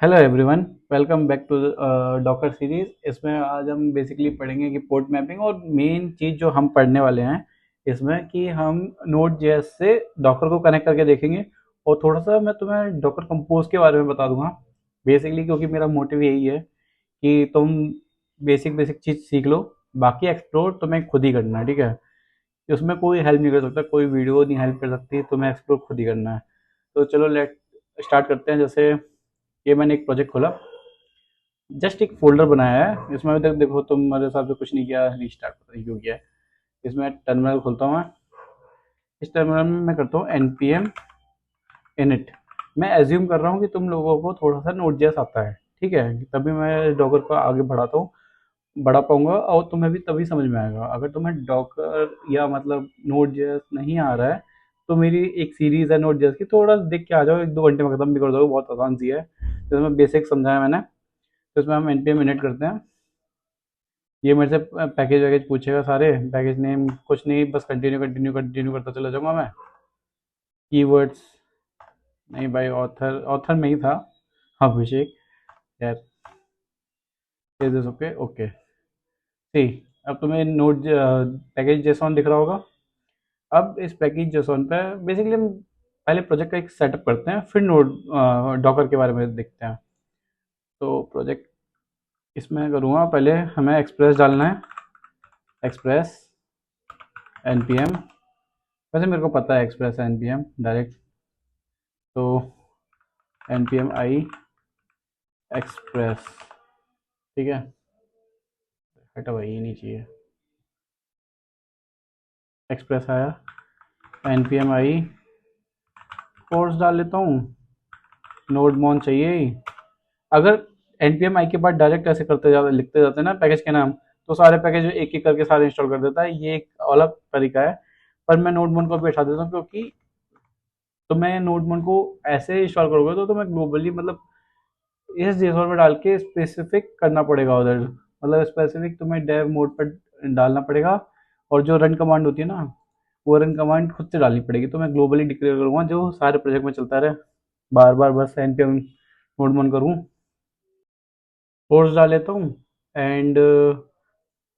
Hello everyone, welcome back to Docker series. इसमें आज हम बेसिकली पढ़ेंगे कि पोर्ट मैपिंग और मेन चीज़ जो हम पढ़ने वाले हैं इसमें कि हम नोड जेएस से डॉकर को कनेक्ट करके देखेंगे। और थोड़ा सा मैं तुम्हें डॉकर कंपोज के बारे में बता दूंगा बेसिकली, क्योंकि मेरा मोटिव यही है कि तुम बेसिक बेसिक चीज़ सीख लो, बाकी एक्सप्लोर तुम्हें खुद ही करना है। ठीक है, उसमें कोई हेल्प नहीं कर सकता, कोई वीडियो नहीं हेल्प कर सकती, तुम्हें एक्सप्लोर खुद ही करना है। तो चलो लेट स्टार्ट करते हैं। जैसे ये मैंने एक प्रोजेक्ट खोला, जस्ट एक फोल्डर बनाया है। इसमें अभी तक देखो तुम मेरे हिसाब से कुछ नहीं किया, रीस्टार्ट पता नहीं क्यों किया है। इसमें टर्मिनल खोलता हूँ मैं। इस टर्मिनल में मैं करता हूँ npm init। मैं एज्यूम कर रहा हूँ कि तुम लोगों को थोड़ा सा नोट जेएस आता है, ठीक है, तभी मैं डॉकर को आगे बढ़ाता हूँ, बढ़ा पाऊंगा और तुम्हें भी तभी समझ में आएगा। अगर तुम्हें डॉकर या मतलब नोट जेएस नहीं आ रहा है तो मेरी एक सीरीज है नोट जेएस की, थोड़ा देख के आ जाओ, 1-2 घंटे में खत्म भी कर दो, बहुत आसान सी है। तो इसमें बेसिक समझाया मैंने। तो इसमें हम npm init करते हैं। ये मेरे से पैकेज वैकेज पूछेगा, सारे पैकेज नेम कुछ नहीं, बस कंटिन्यू कंटिन्यू कंटिन्यू करता चला जाऊंगा मैं। कीवर्ड्स नहीं भाई, ऑथर ऑथर में ही था अभिषेक यार। Is this okay? ओके सी। अब तुम्हें नोट पैकेज जेसॉन दिख रहा होगा। अब इस पैकेज जेसॉन पे बेसिकली हम पहले प्रोजेक्ट का एक सेटअप करते हैं, फिर नोड डॉकर के बारे में देखते हैं। तो प्रोजेक्ट इसमें करूँगा, पहले हमें एक्सप्रेस डालना है। एक्सप्रेस npm, वैसे मेरे को पता है एक्सप्रेस npm डायरेक्ट, तो npm आई एक्सप्रेस। ठीक है, हटा भाई, ये नहीं चाहिए। एक्सप्रेस आया, npm आई कोर्स डाल लेता हूँ। नोड मॉन चाहिए ही। अगर npm आई के बाद डायरेक्ट ऐसे करते जाते लिखते जाते हैं ना पैकेज के नाम, तो सारे पैकेज एक एक करके सारे इंस्टॉल कर देता है। ये एक अलग तरीका है, पर मैं नोड मोन को भी हटा देता हूँ, क्योंकि तो मैं नोड मोन को ऐसे इंस्टॉल करोगे तो मैं ग्लोबली मतलब इस जेसॉन में डाल के स्पेसिफिक करना पड़ेगा उधर, मतलब स्पेसिफिक तुम्हें डेव मोड पर डालना पड़ेगा। और जो रन कमांड होती है ना, वो रन कमांड खुद से डालनी पड़ेगी। तो मैं ग्लोबली डिक्लेयर करूँगा जो सारे प्रोजेक्ट में चलता रहे, बार बार बस npm नोड मोन करूँ। कोर्स डाल लेता हूँ। एंड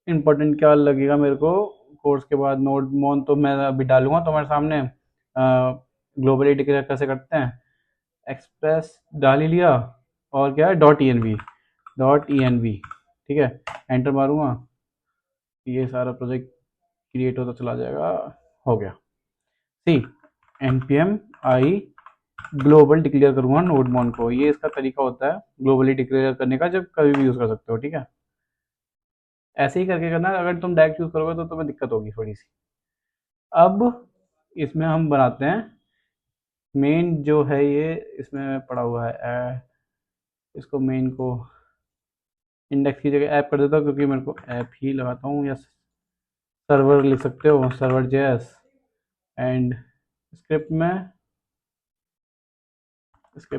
इम्पोर्टेंट क्या लगेगा मेरे को, कोर्स के बाद नोड मोन तो मैं अभी डालूंगा तुम्हारे सामने। ग्लोबली डिक्लेयर कैसे करते हैं, एक्सप्रेस डाल ही लिया। और क्या है, dot E N V, dot E N V. ठीक है, एंटर मारूंगा, ये सारा प्रोजेक्ट क्रिएट होता चला जाएगा। हो गया। सी, npm आई ग्लोबल डिक्लेयर करूंगा नोड मोन को। ये इसका तरीका होता है ग्लोबली डिक्लेयर करने का, जब कभी भी यूज़ कर सकते हो। ठीक है, ऐसे ही करके करना। अगर तुम डायरेक्ट यूज़ करोगे तो तुम्हें दिक्कत होगी थोड़ी सी। अब इसमें हम बनाते हैं मेन जो है, ये इसमें पड़ा हुआ है इसको मेन को इंडेक्स की जगह ऐप कर देता हूँ, क्योंकि मेरे को ऐप ही लगाता हूँ। या सर्वर लिख सकते हो, सर्वर जेएस। एंड स्क्रिप्ट में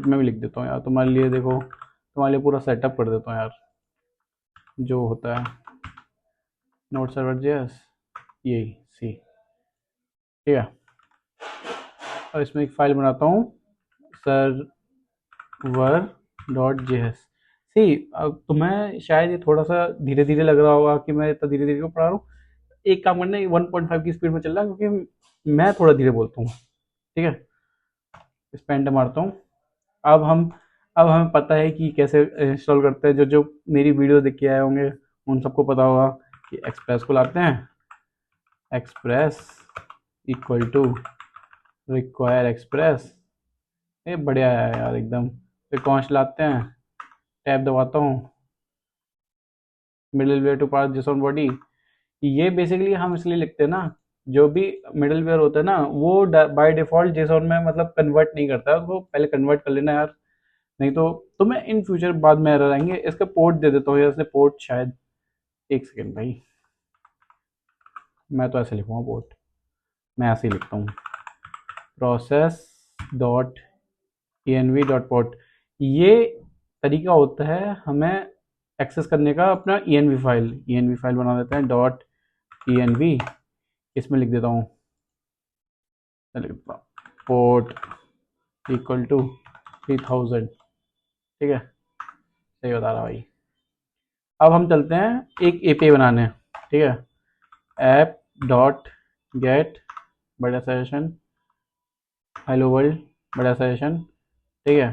भी लिख देता हूँ यार तुम्हारे लिए, देखो तुम्हारे लिए पूरा सेटअप कर देता हूँ यार जो होता है। नोट सर्वर जेएस, यही सी। ठीक है, और इसमें एक फाइल बनाता हूँ, सर्वर डॉट जेएस। सी, अब तुम्हें शायद ये थोड़ा सा धीरे धीरे लग रहा होगा कि मैं इतना धीरे धीरे क्यों पढ़ा रहा हूँ। एक काम करना, 1.5 की स्पीड में चल रहा है, क्योंकि मैं थोड़ा धीरे बोलता हूँ। ठीक है, इस पे एंटर मारता हूँ। अब हम अब हमें पता है कि कैसे इंस्टॉल करते हैं। जो जो मेरी वीडियो देख के आए होंगे उन सबको पता होगा कि एक्सप्रेस को लाते हैं, Express equal to require Express. ये बढ़िया है यार एकदम। फिर कौन लाते हैं, टैब दबाता हूँ, middleware to pass JSON body. ये बेसिकली हम इसलिए लिखते हैं ना, जो भी मिडिल वेयर होता है ना वो बाय डिफॉल्ट जेसॉन में मतलब कन्वर्ट नहीं करता है, उसको पहले कन्वर्ट कर लेना यार, नहीं तो तुम्हें इन फ्यूचर बाद में एरर आएंगे। इसका पोर्ट दे देता हूँ यार, इसने पोर्ट शायद, एक सेकेंड भाई, मैं तो ऐसे लिखूंगा पोर्ट, मैं ऐसे ही लिखता हूँ, process dot E N V dot port. ये तरीका होता है हमें एक्सेस करने का अपना ई एन वी फाइल बना देते हैं, डॉट ई एन वी। इसमें लिख देता हूँ, पोर्ट इक्वल टू 3000। ठीक है, सही बता रहा भाई। अब हम चलते हैं एक एपीआई बनाने, ठीक है। ऐप डॉट गेट बड़ा सजेशन हेलो वर्ल्ड बड़ा सजेशन, ठीक है।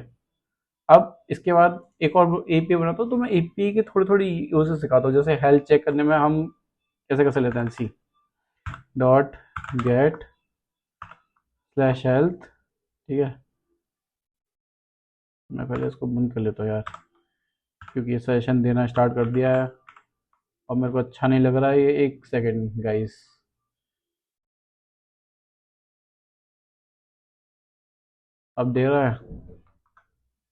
अब इसके बाद एक और एपीआई बनाता हूँ, तो मैं एपीआई की थोड़ी थोड़ी यूजेस सिखाता हूँ। जैसे हेल्थ चेक करने में हम कैसे कैसे लेते हैं, C dot get slash health, ठीक है। मैं पहले इसको बंद कर लेता हूँ यार, क्योंकि ये सजेशन देना स्टार्ट कर दिया है और मेरे को अच्छा नहीं लग रहा है ये। एक सेकेंड गाइस, अब दे रहा है?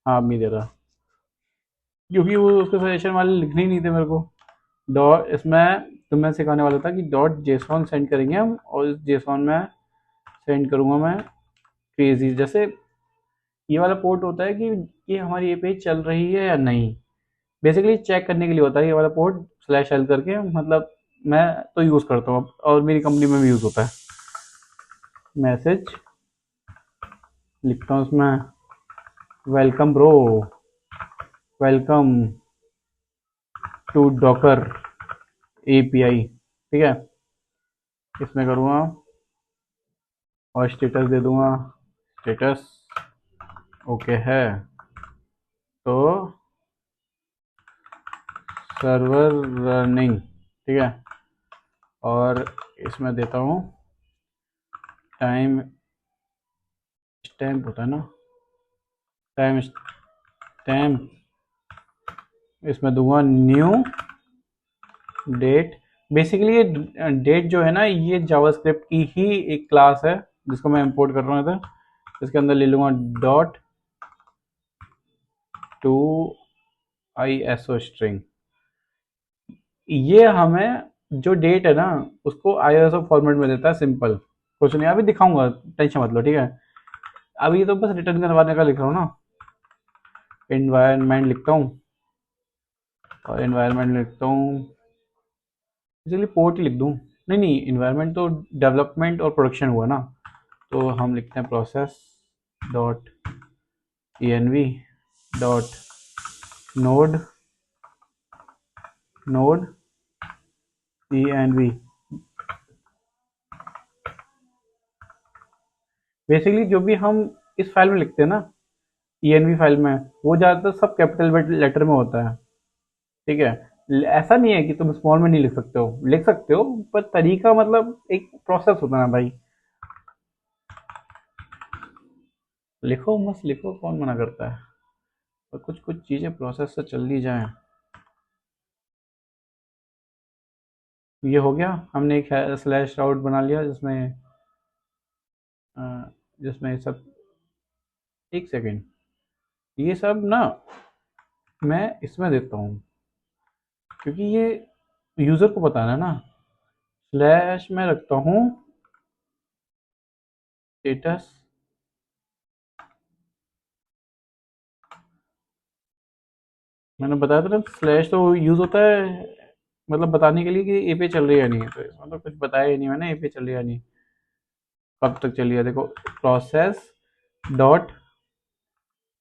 हाँ, अब नहीं दे रहा, क्योंकि वो उसके सजेशन वाले लिखने ही नहीं थे मेरे को। डॉट इसमें तो मैं सिखाने वाला था कि डॉट जेसॉन सेंड करेंगे हम, और इस जेसॉन में सेंड करूँगा मैं क्रेजी। जैसे ये वाला पोर्ट होता है कि हमारी ये पेज चल रही है या नहीं, बेसिकली चेक करने के लिए होता है ये वाला पोर्ट स्लैश एल करके। मतलब मैं तो यूज़ करता हूँ और मेरी कंपनी में भी यूज़ होता है। मैसेज लिखता हूँ उसमें, welcome bro, welcome to Docker API, ठीक है। इसमें करूँगा और स्टेटस दे दूँगा, स्टेटस ओके है, तो सर्वर रनिंग, ठीक है। और इसमें देता हूँ टाइम स्टैम्प, होता है ना टाइम स्टैम्प, इसमें दूंगा न्यू डेट। बेसिकली ये डेट जो है ना, ये जावास्क्रिप्ट की ही एक क्लास है जिसको मैं इंपोर्ट कर रहा हूँ इधर। इसके अंदर ले लूँगा dot to I S O string. ये हमें जो डेट है ना उसको ISO फॉर्मेट में देता है, सिंपल, कुछ नहीं। अभी दिखाऊंगा, टेंशन मत लो, ठीक है। अभी तो बस रिटर्न करवाने का लिख रहा हूँ ना। एनवायरनमेंट लिखता हूँ, और एनवायरनमेंट लिखता हूँ, इसलिए पोर्ट ही लिख दूँ। नहीं नहीं, इन्वायरमेंट तो डेवलपमेंट और प्रोडक्शन हुआ ना, तो हम लिखते हैं process dot env dot node node env। Basically जो भी हम इस फाइल में लिखते हैं ना, env फाइल में, वो ज़्यादातर सब कैपिटल लेटर में होता है, ठीक है। ऐसा नहीं है कि तुम स्मॉल में नहीं लिख सकते हो, लिख सकते हो, पर तरीका, मतलब एक प्रोसेस होता है ना भाई। लिखो मस्त लिखो, कौन मना करता है, पर कुछ कुछ चीज़ें प्रोसेस से चल ली जाए। ये हो गया, हमने एक स्लैश आउट बना लिया जिसमें अ, जिसमें सब, एक सेकेंड, ये सब ना मैं इसमें देता हूँ, क्योंकि ये यूज़र को बताना है ना। स्लैश में रखता हूँ स्टेटस, मैंने बताया था ना स्लैश तो यूज़ होता है मतलब बताने के लिए कि एपीआई चल रही है या नहीं है। तो इसमें तो कुछ बताया ही नहीं मैंने, एपीआई चल रही है या नहीं, कब तक चली है। देखो प्रोसेस डॉट,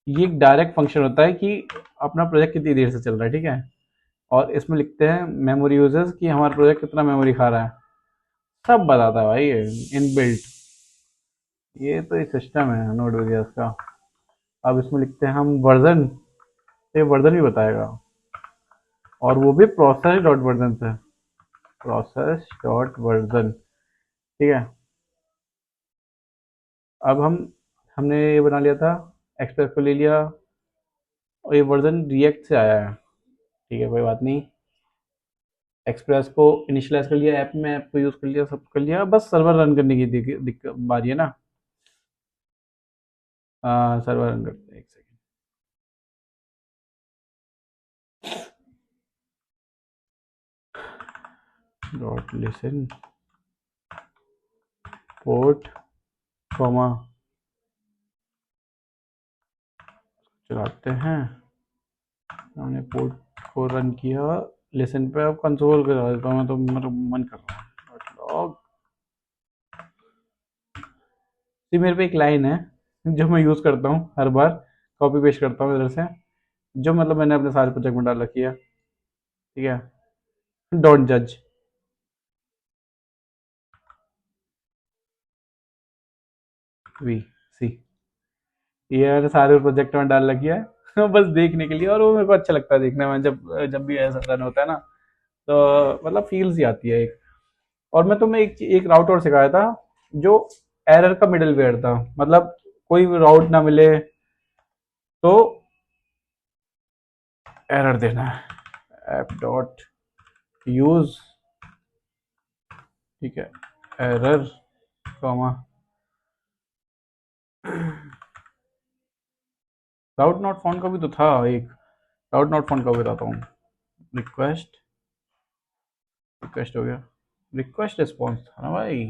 ये एक डायरेक्ट फंक्शन होता है कि अपना प्रोजेक्ट कितनी देर से चल रहा है, ठीक है। और इसमें लिखते हैं मेमोरी यूजर्स कि हमारा प्रोजेक्ट कितना मेमोरी खा रहा है, सब बताता है भाई ये इनबिल्ट। ये तो एक सिस्टम है नोड का। अब इसमें लिखते हैं हम वर्जन, तो ये वर्जन भी बताएगा, और वो भी प्रोसेस डॉट वर्जन से, प्रोसेस डॉट वर्जन, ठीक है। अब हमने ये बना लिया था, एक्सप्रेस को ले लिया, और ये वर्जन रिएक्ट से आया है, ठीक है, कोई बात नहीं। एक्सप्रेस को इनिशियलाइज कर लिया, ऐप में ऐप को यूज़ कर लिया, सब कर लिया, बस सर्वर रन करने की दिक्कत बारी है ना। सर्वर रन करते हैं, एक second. Dot listen port comma, चलाते हैं। हमने पोर्ट को रन किया, लिसन पे अब कंसोल करा देता हूँ मैं, तो मेरा मन कर रहा है लॉग। ये मेरे पे एक लाइन है जो मैं यूज़ करता हूँ हर बार, कॉपी पेस्ट करता हूँ इधर से, जो मतलब मैंने अपने सारे प्रोजेक्ट में डाल रखी है, ठीक है। डोंट जज। वी सी, ये मैंने सारे प्रोजेक्ट में डाल रखी है बस देखने के लिए, और वो मेरे को अच्छा लगता है देखने में, जब जब भी ऐसा रन होता है ना, तो मतलब फील्स ही आती है एक। और मैं तुम्हें एक राउट और सिखाया था, जो एरर का मिडल वेयर था, मतलब कोई भी राउट ना मिले तो एरर देना है, ऐप डॉट यूज, ठीक है, error comma, route not found का भी तो था एक, राउट नॉट फाउंड का भी बताता हूँ। रिक्वेस्ट, रिक्वेस्ट हो गया, रिक्वेस्ट रिस्पॉन्स था ना भाई,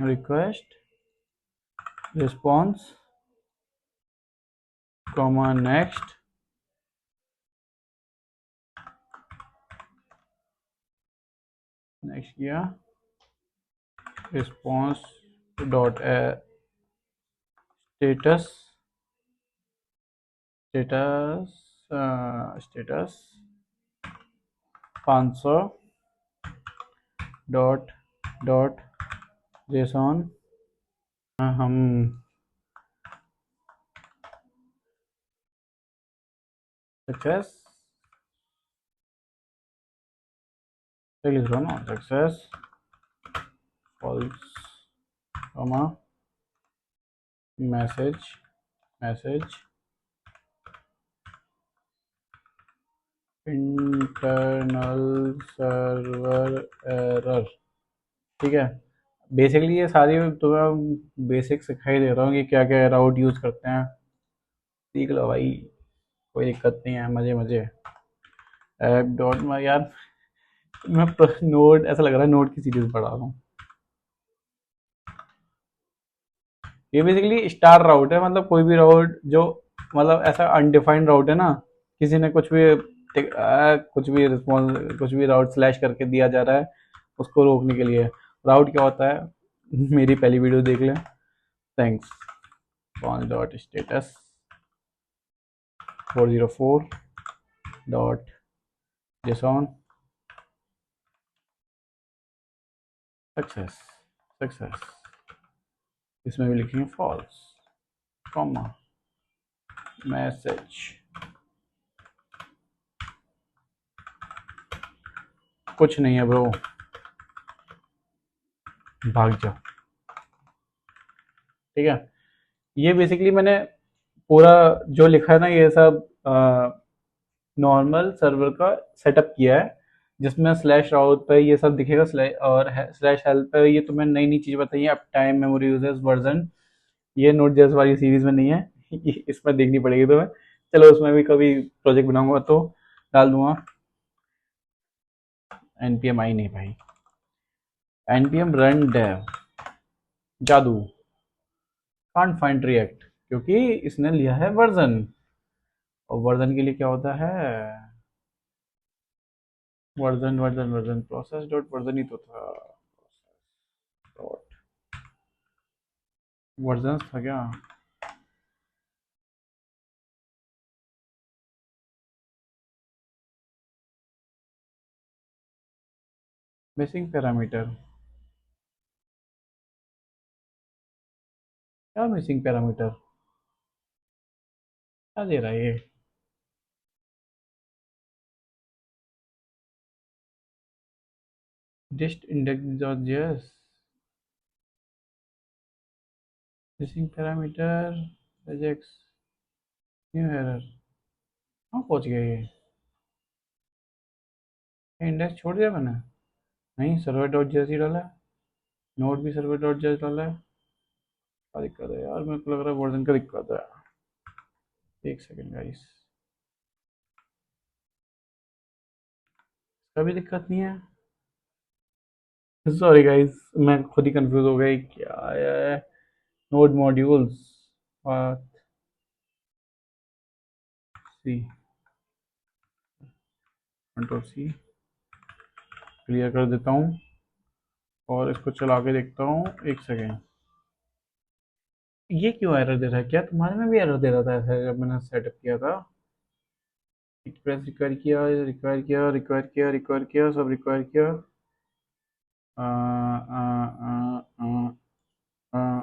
request response comma next, next किया, response dot status, status status 500 dot dot JSON, हम सक्सेस लिख रहा हूँ ना, success false comma message, message internal server error, ठीक है। बेसिकली ये सारी तुम्हें बेसिक सिखाई दे रहा हूँ कि क्या क्या राउट यूज़ करते हैं, सीख लो भाई, कोई दिक्कत नहीं है, मज़े मज़े। ऐप डॉट में यार, मैं नोड, ऐसा लग रहा है नोड की सीरीज पढ़ा रहा हूँ। ये बेसिकली स्टार राउट है, मतलब कोई भी राउट जो मतलब ऐसा अनडिफाइंड राउट है ना, किसी ने कुछ भी रिस्पॉन्स, कुछ भी राउट स्लैश करके दिया जा रहा है, उसको रोकने के लिए। राउट क्या होता है, मेरी पहली वीडियो देख लें। थैंक्स, पॉन्च dot status 404 dot JSON success, success, इसमें भी लिखेंगे फॉल्स कॉमा मैसेज, कुछ नहीं है ब्रो, भाग जाओ, ठीक है। ये बेसिकली मैंने पूरा जो लिखा है ना, ये सब नॉर्मल सर्वर का सेटअप किया है, जिसमें स्लैश राउट पे ये सब दिखेगा, और स्लैश हेल्प पे ये तुम्हें नई नई चीज़ बताइए, अब टाइम, मेमोरी यूजेस, वर्जन, ये नोट जेएस वाली सीरीज में नहीं है इसमें देखनी पड़ेगी तुम्हें। चलो उसमें भी कभी प्रोजेक्ट बनाऊंगा तो डाल दूंगा। npm आई नहीं भाई, npm रन डेव, जादू, कांट फाइंड रिएक्ट, क्योंकि इसने लिया है वर्जन, और वर्जन के लिए क्या होता है, version version version process dot version ही तो था, डॉट वर्जन था क्या, मिसिंग पैरामीटर, क्या मिसिंग पैरामीटर, क्या दे रहा है ये, dist index dot JS, missing parameter rejects new error, कहाँ पहुँच गया ये, इंडेक्स छोड़ दिया मैंने, नहीं सर्वर डॉट जेएस ही डाला है, नोट भी सर्वर डॉट जेएस डाला है, क्या दिक्कत है यार, मेरे को लग रहा है वर्जन का दिक्कत है, एक सेकेंड गाइस, इसका भी दिक्कत नहीं है, सॉरी गाइस, मैं खुद ही कंफ्यूज हो गई, क्या है, नोड मॉड्यूल्स, बात सी, कंट्रोल सी, क्लियर कर देता हूँ और इसको चला के देखता हूँ, एक सेकेंड। ये क्यों एरर दे रहा है? क्या तुम्हारे में भी एरर दे रहा था ऐसा जब मैंने सेटअप किया था? एक्सप्रेस रिक्वायर किया, रिक्वायर किया, रिक्वायर किया, रिक्वायर किया, सब रिक्वायर किया। आ, आ, आ, आ, आ,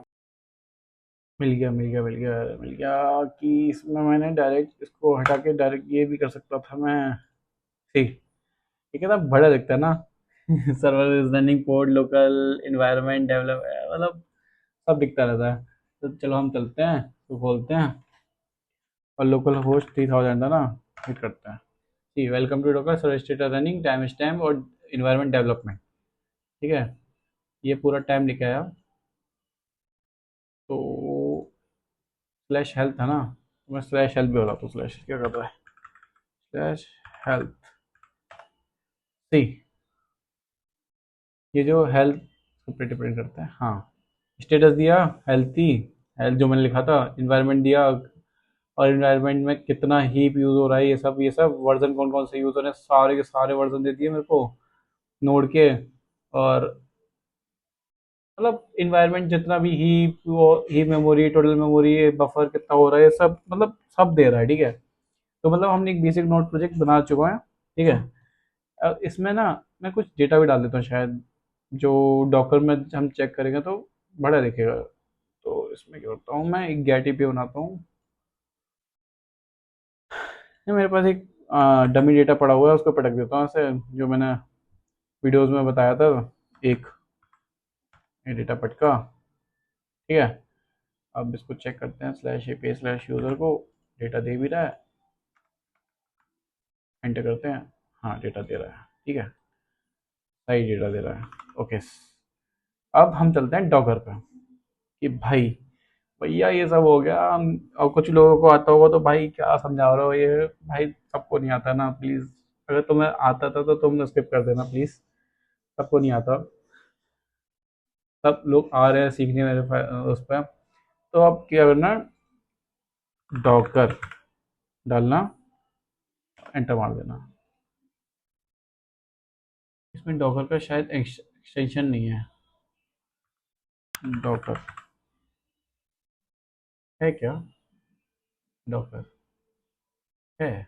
मिल गया, मिल गया, मिल गया, मिल गया कि इसमें मैंने डायरेक्ट इसको हटा के डायरेक्ट ये भी कर सकता था मैं। ठीक। ये कितना बड़ा दिखता है ना। Server is running port local environment develop, मतलब सब दिखता रहता है। तो चलो हम चलते हैं, तो खोलते हैं, और लोकल होस्ट 3000 था ना, ये करते हैं। जी, welcome to Docker server status running time stamp और इन्वायरमेंट डेवलपमेंट। ठीक है, ये पूरा टाइम लिखा है। तो स्लैश हेल्थ है ना, तो मैं स्लैश हेल्थ भी होता, तो स्लैश क्या कर रहा है, स्लैश हेल्थ। सी, ये जो हेल्थ प्रिंट प्रिंट करता है, हाँ। स्टेटस दिया, हेल्थी, हेल्थ जो मैंने लिखा था, इन्वायरमेंट दिया, और इन्वायरमेंट में कितना हीप यूज़ हो रहा है, ये सब वर्जन कौन कौन से यूज़ हो रहे हैं, सारे के सारे वर्जन दे दिए मेरे को नोड के। और मतलब इन्वायरमेंट जितना भी हीप, वो heap memory, total memory, buffer कितना हो रहा है, सब मतलब सब दे रहा है। ठीक है, तो मतलब हमने एक बेसिक नोड प्रोजेक्ट बना चुका है। ठीक है, अब इसमें ना मैं कुछ डेटा भी डाल देता हूँ शायद, जो डॉकर में हम चेक करेंगे तो बड़ा दिखेगा। तो इसमें क्या करता हूँ, मैं एक गेट एपीआई बनाता हूँ। ये मेरे पास एक डमी डेटा पड़ा हुआ है, उसको पटक देता हूँ ऐसे, जो मैंने वीडियोस में बताया था। एक ये डेटा पटका। ठीक है, अब इसको चेक करते हैं, स्लैश एपीआई स्लैश यूज़र को डेटा दे भी रहा है, एंटर करते हैं। हाँ, डेटा दे रहा है। ठीक है, सही डेटा दे रहा है। ओके, अब हम चलते हैं डॉगर पे, कि भाई भैया ये सब हो गया और कुछ लोगों को आता होगा तो भाई क्या समझा रहे हो ये, भाई सबको नहीं आता ना, प्लीज़। अगर तुम्हें आता था तो तुम स्किप कर देना प्लीज़, सबको नहीं आता। सब लोग आ रहे हैं सीखने मेरे उस पर। तो अब क्या करना, डॉकर डालना, एंटर मार देना। इसमें डॉकर का शायद एक्सटेंशन नहीं है। डॉकर है क्या? डॉकर है,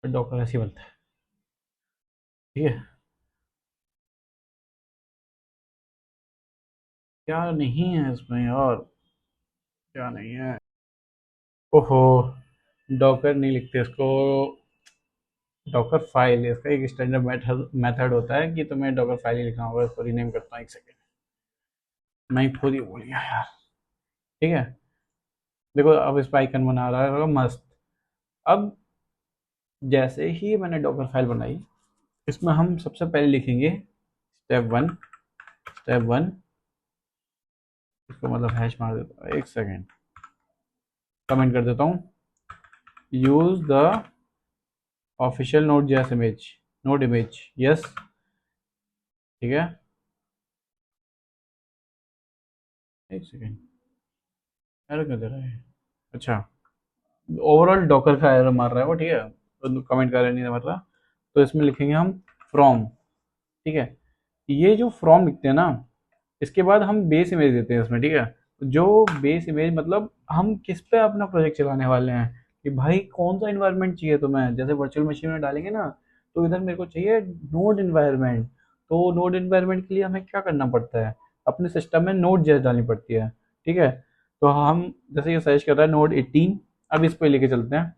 डॉकर ऐसे ही बनता है। ठीक है, क्या नहीं है इसमें यार, क्या नहीं है? ओहो, डॉकर नहीं लिखते इसको, डॉकर फाइल। इसका एक स्टैंडर्ड मेथड मेथड होता है कि तुम्हें डॉकर फाइल ही लिखना होगा। इसको रीनेम करता हूँ, एक सेकेंड, मैं खुद ही भूल गया यार। ठीक है, देखो अब इस पर आइकन बना रहा है मस्त। अब जैसे ही मैंने डॉकर फाइल बनाई, इसमें हम सबसे पहले लिखेंगे स्टेप वन, स्टेप वन। इसको मतलब हैश मार देता हूँ, एक सेकेंड, कमेंट कर देता हूँ। Use the official node JS image, node image, yes. ठीक है, एक सेकेंड, एरर क्यों दे रहा है? अच्छा, ओवरऑल डॉकर का एरर मार रहा है वो। ठीक है, तो कमेंट कर नहीं मार रहा। तो इसमें लिखेंगे हम फ्रॉम। ठीक है, ये जो फ्रॉम लिखते हैं ना, इसके बाद हम बेस इमेज देते हैं इसमें। ठीक है, जो बेस इमेज मतलब हम किस पे अपना प्रोजेक्ट चलाने वाले हैं, कि भाई कौन सा इन्वायरमेंट चाहिए तुम्हें। जैसे वर्चुअल मशीन में डालेंगे ना, तो इधर मेरे को चाहिए नोड इन्वायरमेंट। तो नोड इन्वायरमेंट के लिए हमें क्या करना पड़ता है, अपने सिस्टम में नोड जेएस डालनी पड़ती है। ठीक है, तो हम जैसे ये सर्च कर रहा है नोड 18, अब इस पे लेके चलते हैं।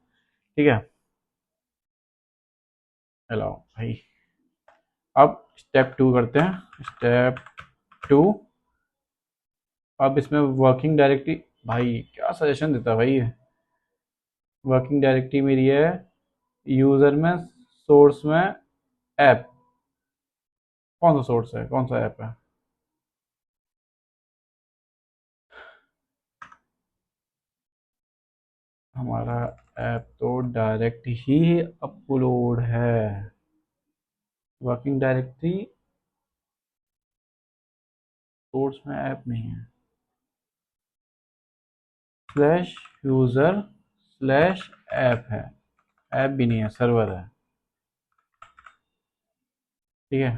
ठीक है, हेलो भाई, अब स्टेप टू करते हैं, स्टेप टू। अब इसमें वर्किंग डायरेक्टरी, भाई क्या सजेशन देता है भाई ये। वर्किंग डायरेक्टरी मेरी है यूज़र में, सोर्स में, ऐप। कौन सा सोर्स है, कौन सा ऐप है? हमारा ऐप तो डायरेक्ट ही अपलोड है। वर्किंग डायरेक्टरी सोर्स में ऐप नहीं है। स्लैश यूज़र स्लैश ऐप है, ऐप भी नहीं है, सर्वर है। ठीक है,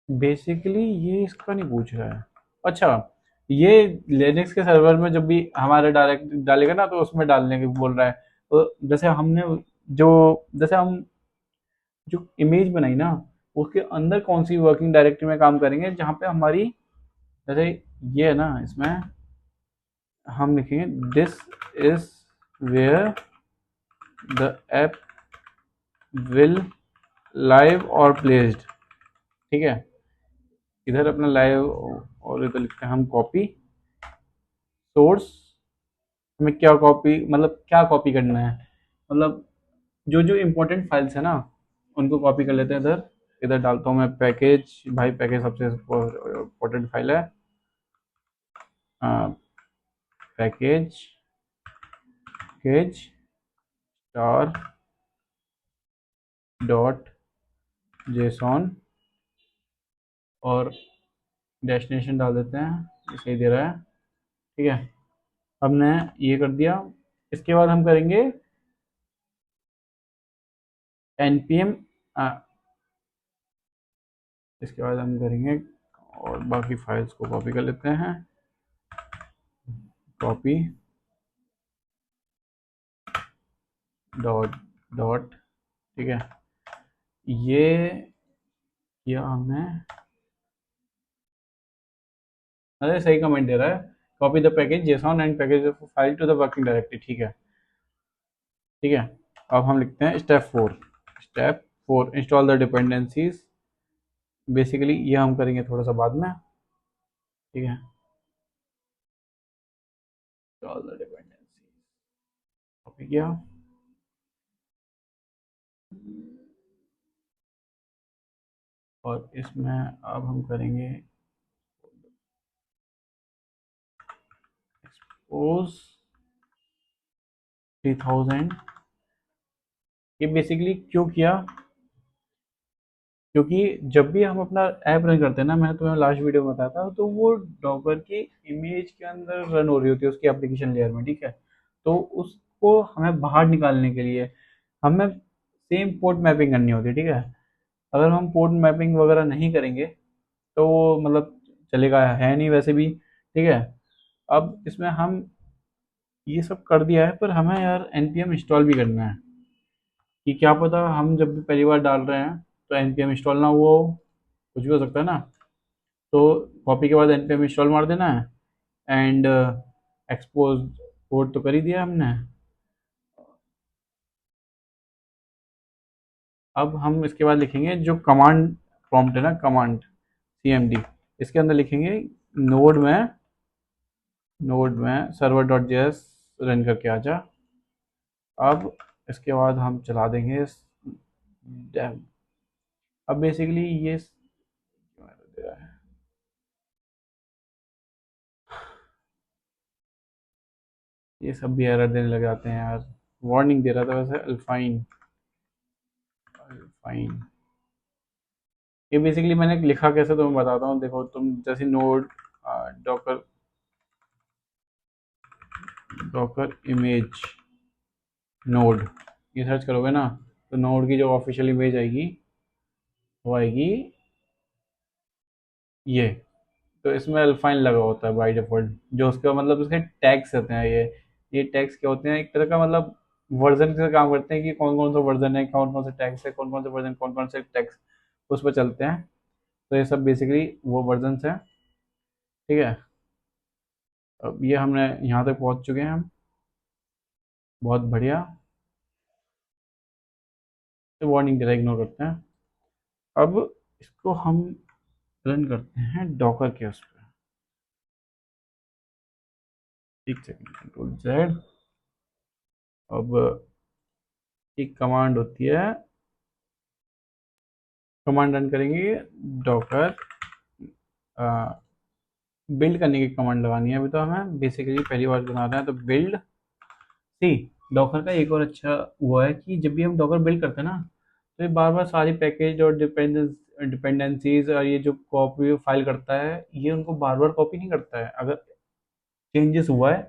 बेसिकली ये इसका नहीं पूछ रहा है। अच्छा, ये लिनक्स के सर्वर में जब भी हमारे डायरेक्ट डालेगा ना तो उसमें डालने की बोल रहा है। तो जैसे हमने जो जैसे हम जो इमेज बनाई ना, उसके अंदर कौन सी वर्किंग डायरेक्टरी में काम करेंगे जहाँ पे हमारी, जैसे ये है ना, इसमें हम लिखेंगे this is where the app will live और प्लेस्ड। ठीक है, इधर अपना लाइव, और इधर लिखते हैं हम कॉपी सोर्स। हमें क्या कॉपी, मतलब क्या कॉपी करना है, मतलब जो जो इम्पोर्टेंट फाइल्स है ना उनको कॉपी कर लेते हैं इधर। इधर डालता हूँ मैं पैकेज, भाई पैकेज सबसे इम्पोर्टेंट फाइल है। Package package star dot JSON, और डेस्टिनेशन डाल देते हैं, ये सही दे रहा है। ठीक है, हमने ये कर दिया। इसके बाद हम करेंगे npm, इसके बाद हम करेंगे और बाकी फाइल्स को कॉपी कर लेते हैं। कॉपी डॉट डॉट, ठीक है, ये किया हमने। अरे सही कमेंट दे रहा है, copy the package JSON and package file to the working directory. ठीक है, ठीक है। अब हम लिखते हैं step 4 install the dependencies. Basically ये हम करेंगे थोड़ा सा बाद में। ठीक है, इंस्टॉल द डिपेंडेंसीज, कॉपी किया। और इसमें अब हम करेंगे एक्सपोज 3000। ये बेसिकली क्यों किया, क्योंकि जब भी हम अपना ऐप रन करते हैं ना, मैंने तुम्हें लास्ट वीडियो में बताया था, तो वो डॉकर की इमेज के अंदर रन हो रही होती है उसकी एप्लीकेशन लेयर में। ठीक है, तो उसको हमें बाहर निकालने के लिए हमें सेम पोर्ट मैपिंग करनी होती है। ठीक है, अगर हम पोर्ट मैपिंग वगैरह नहीं करेंगे तो वो मतलब चलेगा है नहीं वैसे भी। ठीक है, अब इसमें हम ये सब कर दिया है, पर हमें यार npm इंस्टॉल भी करना है, कि क्या पता हम जब भी पहली बार डाल रहे हैं तो npm इंस्टॉल ना हुआ हो, कुछ भी हो सकता है ना। तो कॉपी के बाद npm इंस्टॉल मार देना है, एंड एक्सपोज पोर्ट तो कर ही दिया हमने। अब हम इसके बाद लिखेंगे जो कमांड प्रॉम्प्ट है ना, कमांड cmd, इसके अंदर लिखेंगे नोड में सर्वर डॉट जेएस रन करके आ जा। अब इसके बाद हम चला देंगे डेम। अब बेसिकली ये क्यों error दे रहा है? ये सब भी एरर देने लग जाते हैं यार। वार्निंग दे रहा था वैसे, अल्फाइन अल्फाइन। ये बेसिकली मैंने लिखा कैसे तो मैं बताता हूँ, देखो तुम जैसे node Docker Docker image node ये सर्च करोगे ना, तो नोड की जो ऑफिशियल इमेज आएगी वो आएगी ये। तो इसमें अल्फाइन लगा होता है बाय डिफॉल्ट, जो उसका मतलब उसके टैग्स होते हैं। ये टैग्स क्या होते हैं, एक तरह का मतलब वर्जन से काम करते हैं कि कौन कौन सा वर्जन है, कौन कौन से टैग्स है, कौन कौन से वर्जन, कौन कौन से टैग्स उस पर चलते हैं। तो ये सब बेसिकली वो वर्जन है। ठीक है, अब ये हमने यहाँ तक पहुँच चुके हैं हम, बहुत बढ़िया। तो वार्निंग दे रहा है, इग्नोर करते हैं। अब इसको हम रन करते हैं डॉकर के उस पर। एक सेकंड, कंट्रोल जेड। अब एक कमांड होती है, कमांड रन करेंगे डॉकर बिल्ड करने की कमांड लगानी है। अभी तो हमें बेसिकली पहली बार बना रहे हैं, तो बिल्ड सी। डॉकर का एक और अच्छा हुआ है कि जब भी हम डॉकर बिल्ड करते हैं ना, तो ये बार बार सारी पैकेज और डिपेंडेंसीज और ये जो कॉपी फाइल करता है, ये उनको बार बार कॉपी नहीं करता है। अगर चेंजेस हुआ है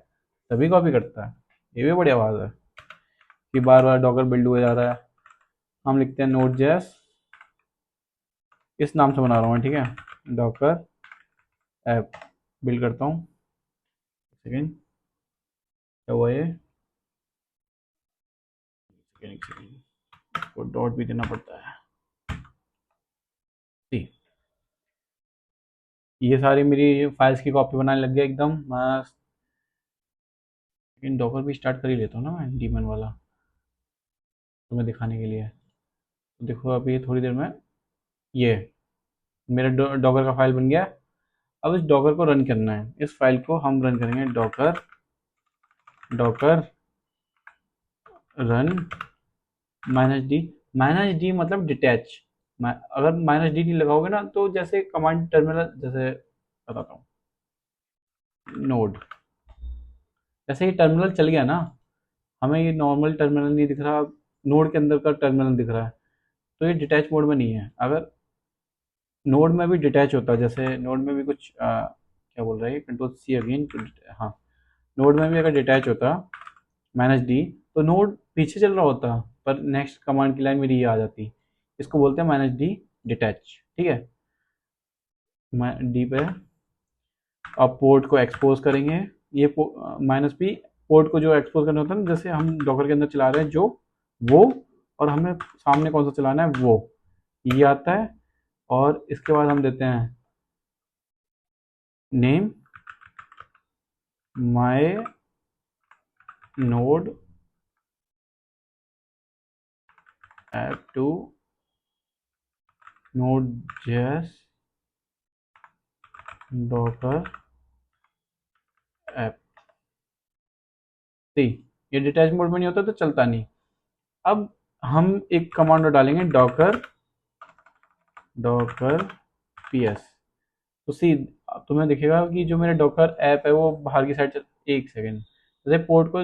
तभी कॉपी करता है। ये भी बड़ी आवाज़ है कि बार बार डॉकर बिल्ड हुआ जा रहा है। हम लिखते हैं नोड जेएस इस नाम से बना रहा हूँ मैं, ठीक है, डॉकर ऐप बिल्ड करता हूँ। सेकेंड, क्या हुआ ये, सेकेंड सेकेंड को डॉट भी देना पड़ता है। ठीक, ये सारी मेरी फाइल्स की कॉपी बनाने लग गया एकदम मस्त। लेकिन डॉकर भी स्टार्ट कर ही लेता हूँ ना मैं, डीमन वाला, तुम्हें दिखाने के लिए। तो देखो अभी थोड़ी देर में ये मेरा डॉकर का फाइल बन गया। अब इस डॉकर को रन करना है, इस फाइल को हम रन करेंगे, Docker Docker run -d। -d मतलब डिटैच। अगर -d नहीं लगाओगे ना तो जैसे कमांड टर्मिनल, जैसे बताता हूँ, नोड, जैसे ये टर्मिनल चल गया ना, हमें ये नॉर्मल टर्मिनल नहीं दिख रहा, नोड के अंदर का टर्मिनल दिख रहा है, तो ये डिटैच मोड में नहीं है। अगर नोड में भी डिटैच होता, जैसे नोड में भी कुछ क्या बोल रहा है, कंट्रोल सी अगेन, हाँ, नोड में भी अगर डिटैच होता -d, तो नोड पीछे चल रहा होता, पर नेक्स्ट कमांड की लाइन मेरी ये आ जाती। इसको बोलते हैं -d डिटैच, ठीक है। -d पे अब पोर्ट को एक्सपोज करेंगे, ये -p पोर्ट को जो एक्सपोज करना होता है ना, जैसे हम डॉकर के अंदर चला रहे हैं जो, वो, और हमें सामने कौन सा चलाना है वो, ये आता है। और इसके बाद हम देते हैं name my node app to node JS Docker app. See, ये डिटैच मोड में नहीं होता तो चलता नहीं। अब हम एक कमांड डालेंगे, डॉकर डॉकर पीएस। तो सी, तुम्हें दिखेगा कि जो मेरा डॉकर ऐप है वो बाहर की साइड चल, एक सेकेंड, जैसे पोर्ट को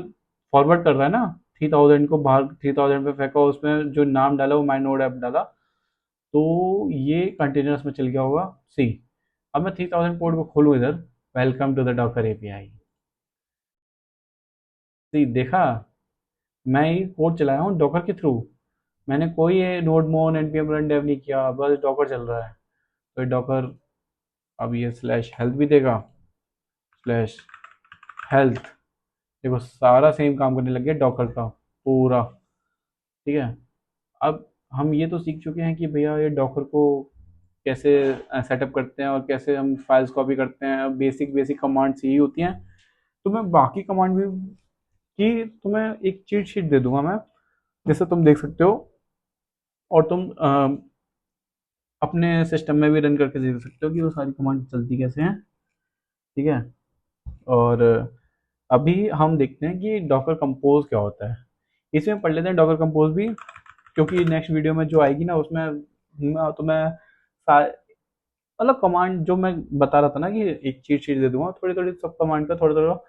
फॉरवर्ड कर रहा है ना, 3000 को बाहर 3000 पे फेंका, उसमें जो नाम डाला वो माई नोड ऐप डाला, तो ये कंटेनर्स में चल गया होगा। सी, अब मैं 3000 पोर्ट को खोलूँ इधर, welcome to the Docker API. See, देखा, मैं ये कोड चलाया हूँ डॉकर के थ्रू, मैंने कोई ये नोड मोन npm रन डेव नहीं किया, बस डॉकर चल रहा है। तो डॉकर अब ये स्लैश हेल्थ भी देगा, स्लैश हेल्थ, देखो सारा सेम काम करने लग गया डॉकर का पूरा, ठीक है। अब हम ये तो सीख चुके हैं कि भैया ये डॉकर को कैसे सेटअप करते हैं और कैसे हम फाइल्स कॉपी करते हैं, बेसिक बेसिक कमांड्स यही होती हैं। तो मैं बाकी कमांड भी की तुम्हें एक चीट शीट दे दूंगा मैं, जिससे तुम देख सकते हो, और तुम अपने सिस्टम में भी रन करके देख सकते हो कि वो सारी कमांड चलती कैसे हैं, ठीक है। और अभी हम देखते हैं कि डॉकर कंपोज क्या होता है, इसमें पढ़ लेते हैं डॉकर कंपोज भी, क्योंकि नेक्स्ट वीडियो में जो आएगी ना उसमें तो मैं मतलब कमांड जो मैं बता रहा था ना कि एक चीट शीट दे दूंगा थोड़ी थोड़ी सब कमांड का, थोड़ा थोड़ा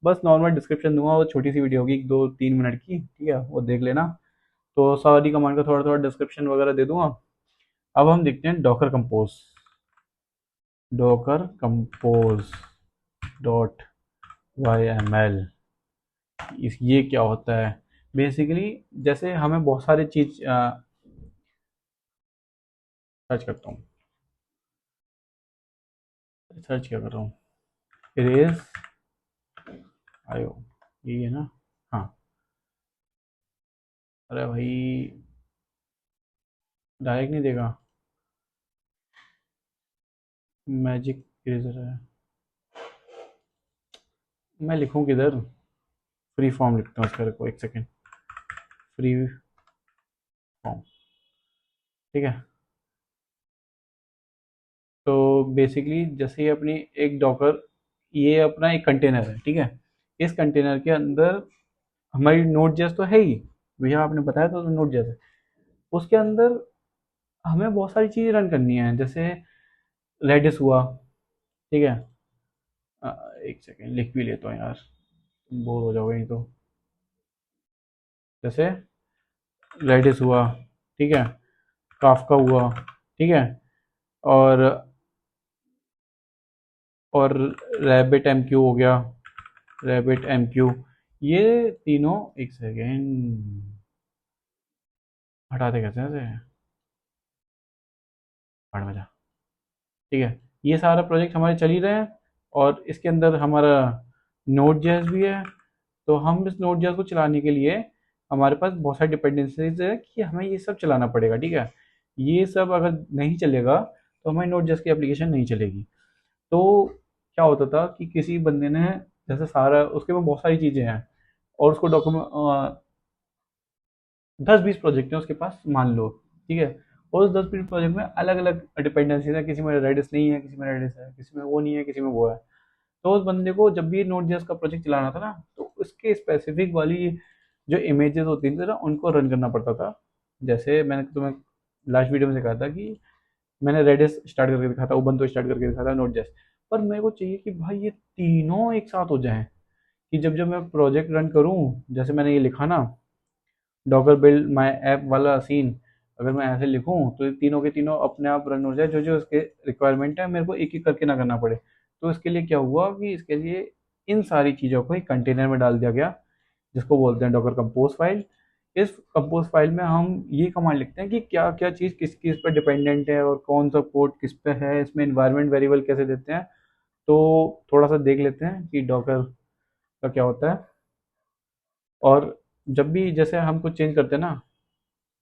बस नॉर्मल डिस्क्रिप्शन दूंगा, वो छोटी सी वीडियो होगी 2-3 मिनट की, ठीक है, वो देख लेना। तो सारी कमांड का थोड़ा थोड़ा डिस्क्रिप्शन वगैरह दे दूंगा। अब हम देखते हैं डॉकर कंपोज डॉट YML, इस ये क्या होता है बेसिकली। जैसे हमें बहुत सारी चीज सर्च करता हूँ, सर्च क्या कर रहा हूँ, इरेज आयो, ये है ना, हाँ, अरे भाई डायरेक्ट नहीं देगा, मैजिक इरेजर है, मैं लिखूँ किधर, फ्री फॉर्म लिखता हूँ इसका, को एक सेकेंड, फ्री फॉर्म, ठीक है। तो बेसिकली जैसे ये अपनी एक डॉकर, ये अपना एक कंटेनर है, ठीक है, इस कंटेनर के अंदर हमारी नोड जेस तो है ही, भैया आपने बताया तो नोड जेस है, उसके अंदर हमें बहुत सारी चीज़ें रन करनी है, जैसे रेडिस हुआ, ठीक है, एक सेकेंड लिख भी लेता हूँ यार, बोर हो जाओगे नहीं तो, जैसे रेडिस हुआ, ठीक है, काफका हुआ, ठीक है, और और रैबिट एमक्यू हो गया, रैबिट एमक्यू, ये तीनों, एक सेकेंड हटाते कैसे हैं इसे? भाड़ में जा। ठीक है, ये सारा प्रोजेक्ट हमारे चल ही रहे हैं और इसके अंदर हमारा नोड जेएस भी है। तो हम इस नोड जेएस को चलाने के लिए हमारे पास बहुत सारी डिपेंडेंसीज है कि हमें ये सब चलाना पड़ेगा। ठीक है, ये सब अगर नहीं चलेगा तो हमारी नोड जेएस की एप्लीकेशन नहीं चलेगी। तो क्या होता था कि किसी बंदे ने जैसे सारा उसके में बहुत सारी चीज़ें हैं और उसको डॉक्यूमेंट 10-20 प्रोजेक्ट हैं उसके पास मान लो। ठीक है, और उस 10-20 प्रोजेक्ट में अलग अलग डिपेंडेंसीज है, किसी में रेडिस नहीं है, किसी में रेडिस है, किसी में वो नहीं है, किसी में वो है। तो उस बंदे को जब भी नोट जेएस का प्रोजेक्ट चलाना था ना, तो उसके स्पेसिफिक वाली जो इमेजेस होती थी ना उनको रन करना पड़ता था। जैसे मैंने तुम्हें लास्ट वीडियो में सिखाया था कि मैंने रेडिस स्टार्ट करके दिखा था, उबंटू स्टार्ट करके दिखा था, नोट जेएस। पर मेरे को चाहिए कि भाई ये तीनों एक साथ हो जाएं, कि जब जब मैं प्रोजेक्ट रन करूं, जैसे मैंने ये लिखा ना डॉकर बिल्ड माई ऐप वाला सीन, अगर मैं ऐसे लिखूं तो ये तीनों के तीनों अपने आप रन हो जाए, जो जो इसके रिक्वायरमेंट है मेरे को एक एक करके ना करना पड़े। तो इसके लिए क्या हुआ कि इसके लिए इन सारी चीज़ों को एक कंटेनर में डाल दिया गया, जिसको बोलते हैं डॉकर कंपोज फाइल। इस कंपोज फाइल में हम ये कमांड लिखते हैं कि क्या क्या चीज़ किस किस पर डिपेंडेंट है और कौन सा कोड किस पे है, इसमें इन्वायरमेंट वेरिएबल कैसे देते हैं। तो थोड़ा सा देख लेते हैं कि डॉकर का क्या होता है। और जब भी जैसे हम कुछ चेंज करते हैं ना,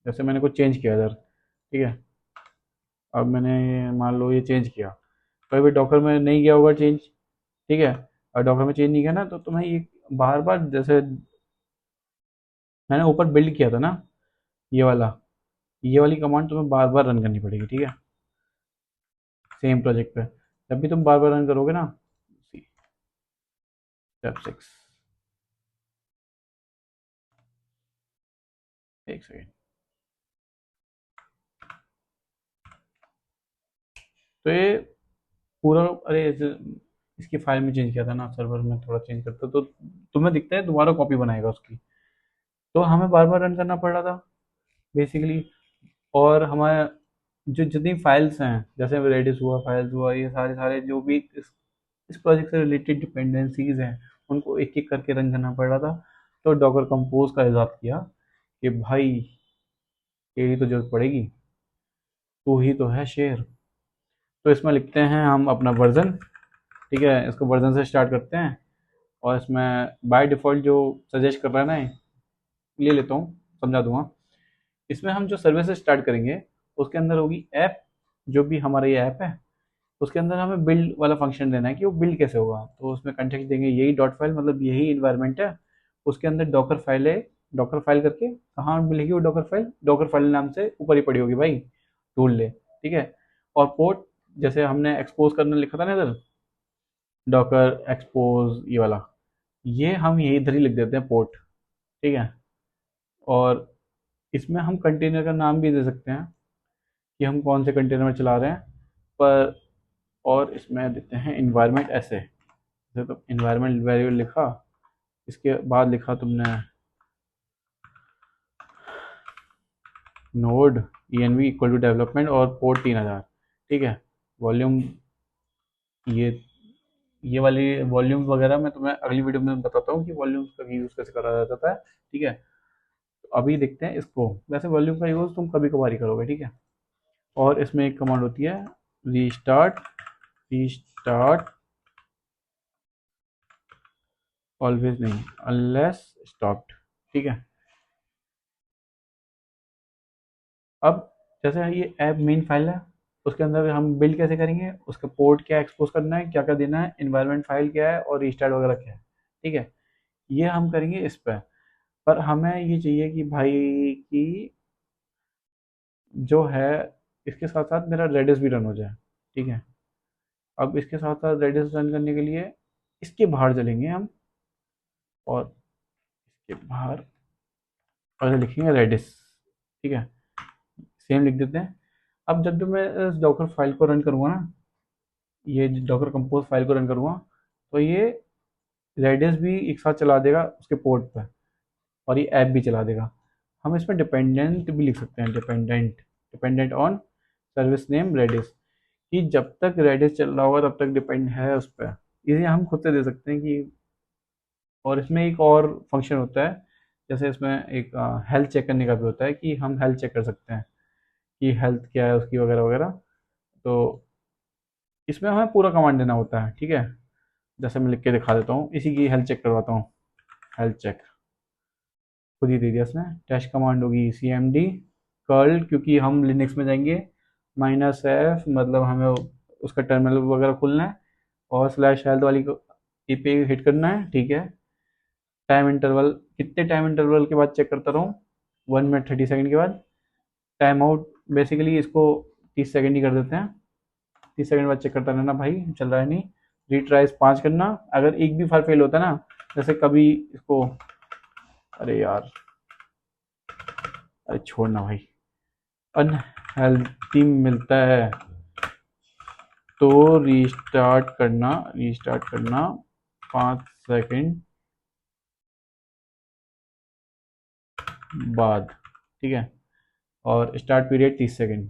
जैसे मैंने कुछ चेंज किया इधर, ठीक है, अब मैंने मान लो ये चेंज किया, तो अभी डॉकर में नहीं गया होगा चेंज। ठीक है, और डॉकर में चेंज नहीं किया ना तो तुम्हें ये बार बार, जैसे मैंने ऊपर बिल्ड किया था ना ये वाला, ये वाली कमांड तुम्हें बार बार रन करनी पड़ेगी। ठीक है, सेम प्रोजेक्ट पे जब भी तुम बार बार रन करोगे ना, स्टेप 6, एक सेकेंड। तो ये पूरा, अरे इसकी फाइल में चेंज किया था ना, सर्वर में थोड़ा चेंज करता तो तुम्हें दिखता है दोबारा कॉपी बनाएगा उसकी। तो हमें बार बार रन करना पड़ रहा था बेसिकली। और हमारे जो जितनी फाइल्स हैं, जैसे रेडिस हुआ, फाइल्स हुआ, ये सारे सारे जो भी इस प्रोजेक्ट से रिलेटेड डिपेंडेंसीज हैं, उनको एक एक करके रन करना पड़ रहा था। तो डॉकर कंपोज का इजाद किया कि भाई तेरी तो जरूरत पड़ेगी, तू ही तो है शेर। तो इसमें लिखते हैं हम अपना वर्जन। ठीक है, इसको वर्जन से स्टार्ट करते हैं और इसमें बाय डिफ़ॉल्ट जो सजेस्ट कर रहा है ना, ले लेता हूँ, समझा दूंगा। इसमें हम जो सर्विस से स्टार्ट करेंगे उसके अंदर होगी ऐप। जो भी हमारा ये ऐप है उसके अंदर हमें बिल्ड वाला फंक्शन देना है कि वो बिल्ड कैसे होगा। तो उसमें कंटेक्स्ट देंगे यही डॉट फाइल, मतलब यही इन्वायरमेंट है, उसके अंदर डॉकर फाइल है। डॉकर फाइल करके कहाँ मिलेगी वो डॉकर फाइल नाम से ऊपर ही पड़ी होगी भाई, ढूंढ ले। ठीक है, और पोर्ट जैसे हमने एक्सपोज करने लिखा था ना इधर, डॉकर एक्सपोज ये वाला, ये हम यही इधर ही लिख देते हैं पोर्ट। ठीक है, और इसमें हम कंटेनर का नाम भी दे सकते हैं कि हम कौन से कंटेनर में चला रहे हैं। पर और इसमें देते हैं इन्वायरमेंट ऐसे, जैसे तो इन्वायरमेंट वेरिएबल लिखा, इसके बाद लिखा तुमने node env equal to development और पोर्ट 3000। ठीक है, वॉल्यूम, ये ये वाली वॉल्यूम वगैरह मैं तुम्हें अगली वीडियो में बताता हूँ कि वॉल्यूम्स का यूज़ कैसे करा जाता है। ठीक है, तो अभी देखते हैं इसको। वैसे वॉल्यूम का यूज़ तुम कभी कभार ही करोगे। ठीक है, और इसमें एक कमांड होती है रीस्टार्ट, रीस्टार्ट ऑलवेज नहीं, अनलेस स्टॉप्ड। ठीक है, अब जैसे ये ऐप मेन फाइल है, उसके अंदर हम बिल्ड कैसे करेंगे, उसका पोर्ट क्या एक्सपोज करना है, क्या क्या देना है, इन्वायरमेंट फाइल क्या है और रीस्टार्ट वगैरह क्या है। ठीक है, ये हम करेंगे इस पर हमें ये चाहिए कि भाई कि जो है इसके साथ साथ मेरा रेडिस भी रन हो जाए। ठीक है, अब इसके साथ साथ रेडिस रन करने के लिए इसके बाहर चलेंगे हम, और इसके बाहर और लिखेंगे रेडिस। ठीक है, सेम लिख देते हैं। अब जब भी मैं इस डॉकर फाइल को रन करूँगा ना, ये डॉकर कंपोज फाइल को रन करूँगा, तो ये रेडिस भी एक साथ चला देगा उसके पोर्ट पर, और ये ऐप भी चला देगा। हम इसमें डिपेंडेंट भी लिख सकते हैं, dependent, dependent on service name Redis, कि जब तक रेडिस चल रहा होगा तब तक डिपेंड है उस पर। इसे हम खुद से दे सकते हैं कि, और इसमें एक और फंक्शन होता है, जैसे इसमें एक हेल्थ चेक करने का भी होता है कि हम हेल्थ चेक कर सकते हैं कि हेल्थ क्या है उसकी वगैरह वगैरह। तो इसमें हमें पूरा कमांड देना होता है, ठीक है। जैसे मैं लिख के दिखा देता हूँ, इसी की हेल्थ चेक करवाता हूँ। हेल्थ चेक खुद ही दे दिया इसने। टेस्ट कमांड होगी cmd कर्ल, क्योंकि हम लिनक्स में जाएंगे, -f मतलब हमें उसका टर्मिनल वगैरह खोलना है, और स्लैश हेल्थ वाली को पे हिट करना है, ठीक है। टाइम इंटरवल, कितने टाइम इंटरवल के बाद चेक करता रहूँ? 1 मिनट 30 सेकंड के बाद। टाइम आउट, बेसिकली इसको 30 सेकंड ही कर देते हैं। 30 सेकंड बाद चेक करता रहना भाई चल रहा है नहीं। रीट्राइज 5 करना। अगर एक भी फार फेल होता है ना, जैसे कभी इसको, अरे यार, अरे छोड़ना भाई, अनहेल्थी मिलता है तो रीस्टार्ट करना 5 सेकंड बाद, ठीक है। और स्टार्ट पीरियड 30 सेकंड,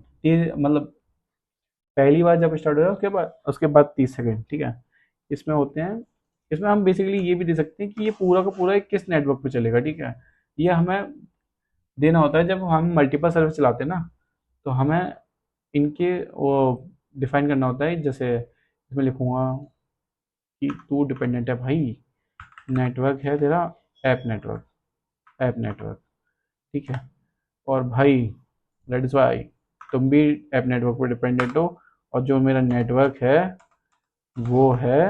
मतलब पहली बार जब स्टार्ट हो जाए उसके बाद 30 सेकंड, ठीक है। इसमें होते हैं, इसमें हम बेसिकली ये भी दे सकते हैं कि ये पूरा का पूरा किस नेटवर्क पे चलेगा, ठीक है। ये हमें देना होता है जब हम मल्टीपल सर्विस चलाते हैं ना, तो हमें इनके वो डिफाइन करना होता है। जैसे इसमें लिखूंगा कि तू डिपेंडेंट है भाई, नेटवर्क है तेरा ऐप नेटवर्क, ठीक है। और भाई दैट इज वाई तुम भी ऐप नेटवर्क पर डिपेंडेंट हो, और जो मेरा नेटवर्क है वो है